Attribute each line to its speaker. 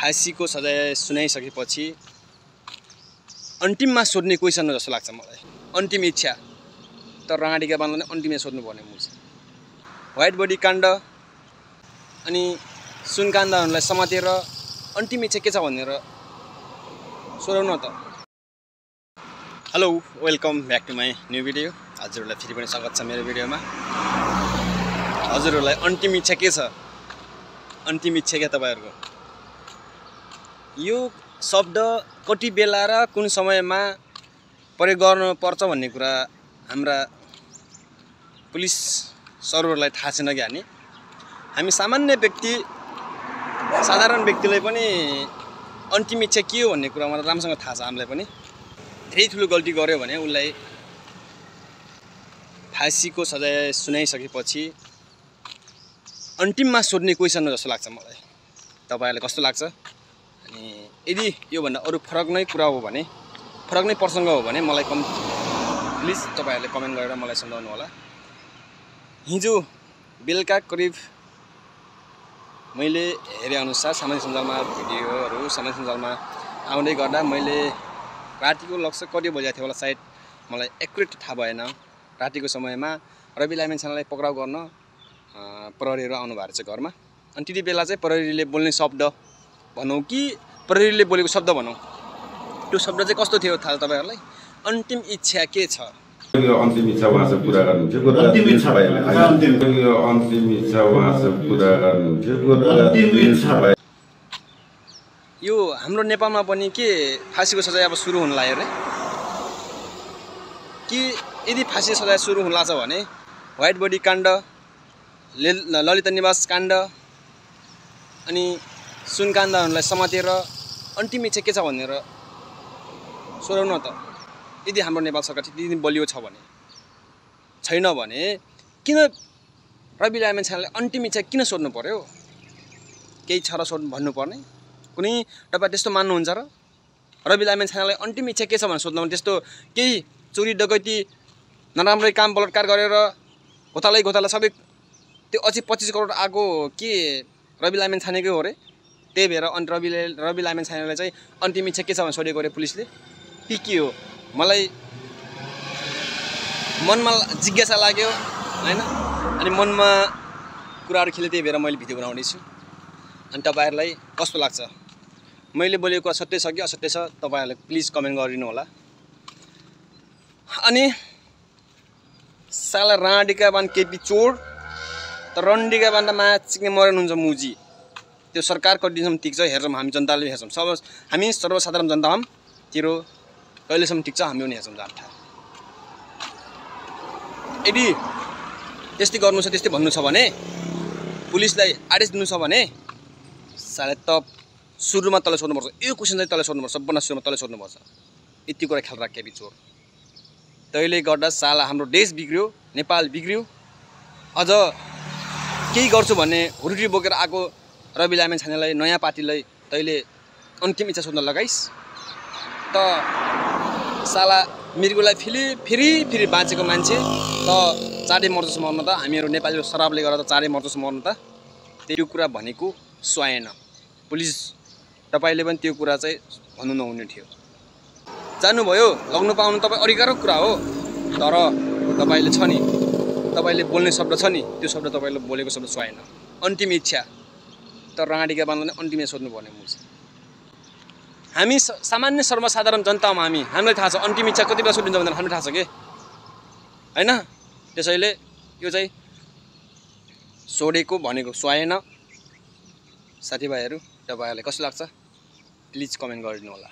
Speaker 1: फाँसीको सजाय सुनाइसकेपछि अन्तिममा सोध्ने क्वेसन हो जस्तो लाग्छ मलाई। अन्तिम इच्छा त राँडीका बान्दाले अन्तिममा सोध्नु पर्ने मुझ व्हाइट बडी काण्ड अनि सुनकाण्डहरूलाई समातेर अन्तिम इच्छा के छ भनेर सोधौँ न त। Hello, welcome back to my new video. हजुरहरूलाई फेरि पनि स्वागत छ मेरो भिडियोमा। हजुरहरूलाई अन्तिम इच्छा के छ? अन्तिम इच्छा क्या तपाईहरुको? यो शब्द कति बेला र कुन समयमा प्रयोग गर्नुपर्छ भन्ने कुरा हाम्रा पुलिस सरहरूलाई थाहा छैन क्या नि। हामी सामान्य व्यक्ति, साधारण व्यक्तिलाई पनि अन्तिम इच्छा के हो भन्ने कुरा मलाई राम्रोसँग थाहा छ। हामीलाई पनि धेरै ठुलो गल्ती गर्यो भने उसलाई फाँसीको सजाय सुनाइसकेपछि अन्तिममा सोध्ने क्वेसन हो जस्तो लाग्छ मलाई। तपाईहरुलाई कस्तो लाग्छ? अनि यदि योभन्दा अरू फरक नै कुरा हो भने, फरक नै प्रसङ्ग हो भने मलाई प्लिज तपाईहरुले कमेन्ट गरेर मलाई सम्झाउनु होला। हिजो बेलुका करिब मैले हेरे अनुसार सामाजिक सञ्जालमा भिडियोहरू सामाजिक सञ्जालमा आउँदै गर्दा मैले रातिको लक्ष्य कति बजेको थियो होला, सायद मलाई एक्युरेट थाहा भएन। रातिको समयमा रवि लामिछानेलाई पक्राउ गर्न प्रहरीहरू आउनु भएको छ घरमा। अनि त्यति बेला चाहिँ प्रहरीले बोल्ने शब्द भनौँ कि प्रहरीले बोलेको शब्द भनौँ, त्यो शब्द चाहिँ कस्तो थियो थाहा छ तपाईहरुलाई? अन्तिम इच्छा के छ?
Speaker 2: यो अन्तिम इच्छा उहाँसँग पुरा गर्नुहुन्थ्यो। अन्तिम इच्छा यो अन्तिम इच्छा उहाँसँग पुरा गर्नुहुन्थ्यो।
Speaker 1: यो हाम्रो नेपालमा पनि के फाँसीको सजाय अब सुरु हुन लाग्यो रे? कि यदि फाँसीको सजाय सुरु हुन लाग्छ भने व्हाइट बडी काण्ड, ललिता निवास काण्ड अनि सुनकाण्डहरूलाई समातेर अन्तिम इच्छा के छ भनेर सोधौँ न त। यदि हाम्रो नेपाल सरकार त्यति बलियो छ भने, छैन भने किन रवि लामिछानेलाई अन्तिम इच्छा किन सोध्नु पर्यो? केही छ र भन्नुपर्ने? कुनै तपाईँ त्यस्तो मान्नुहुन्छ र? रवि लामिछानेलाई अन्तिम इच्छा के छ भनेर सोध्नु भने त्यस्तो केही चोरी डकैती नराम्रै काम बलात्कार गरेर घोटाला सबै त्यो 25 करोड आएको के रवि लामिछानेकै हो रे? त्यही भएर रवि लामिछानेलाई चाहिँ अन्तिम इच्छा के छ भनेर सोधेको रे पुलिसले? के हो? मलाई मनमा जिज्ञासा लाग्यो हैन, अनि मनमा कुराहरू खेले, त्यही भएर मैले भिडियो बनाउँदैछु। अनि तपाईहरुलाई कस्तो लाग्छ? मैले बोलेको कुरा सत्य छ कि असत्य छ तपाईहरुले प्लिज कमेन्ट गरिदिनु होला। अनि साला राँडीका बान केपी चोर त रन्डीका बान त माचिक्ने मरेन हुन्छ मुजी। त्यो सरकार कतिसम्म टिक्छ हेर्छौँ, हामी जनताले हेर्छौँ। हामी सर्वसाधारण जनता हम तिरो कहिलेसम्म टिक्छ हामी पनि हेर्छौँ जान्था। यदि त्यस्तै गर्नु छ, त्यस्तै भन्नु छ भने, पुलिसलाई आदेश दिनु छ भने सायद त सुरुमा तल सोध्नुपर्छ। यो क्वेसन चाहिँ तल सोध्नुपर्छ, सबभन्दा सुरुमा तल सोध्नुपर्छ। यति कुरा ख्याल राख केपी चोर। तैले गर्दा साला हाम्रो देश बिग्रियो, नेपाल बिग्रियो। अझ केही गर्छु भन्ने हुरुटी बोकेर आएको रवि लामिछानेलाई, नयाँ पार्टीलाई तैले अन्तिम इच्छा सोध्न लगाइस् त साला मृगलाई फेरि बाँचेको मान्छे त चाँडै मर्छस् मर्न त। हामीहरू नेपालीको शराबले गर्दा त चाँडै मर्छस् मर्न त। त्यो कुरा भनेको सुहाएन। पुलिस तपाईले पनि त्यो कुरा चाहिँ भन्नु नहुने थियो। जानुभयो, लग्नु पाउनु तपाईँ अधिकारको कुरा हो, तर तपाईले छ नि, तपाईले बोल्ने शब्द छ नि, त्यो शब्द तपाईले बोलेको शब्द सुहाएन। अन्तिम इच्छा त राँडीका बान्दाले अन्तिम सोध्नु पर्ने मुझ। हामी सामान्य सर्वसाधारण जनता हौँ। हामीलाई थाहा छ अन्तिम इच्छा कति बेला सोधिन्छ भनेर हामीलाई थाहा छ के हैन? त्यसैले यो चाहिँ सोधेको भनेको सुहाएन। साथीभाइहरू, तपाईहरुलाई कस्तो लाग्छ प्लिज कमेन्ट गरिदिनु होला।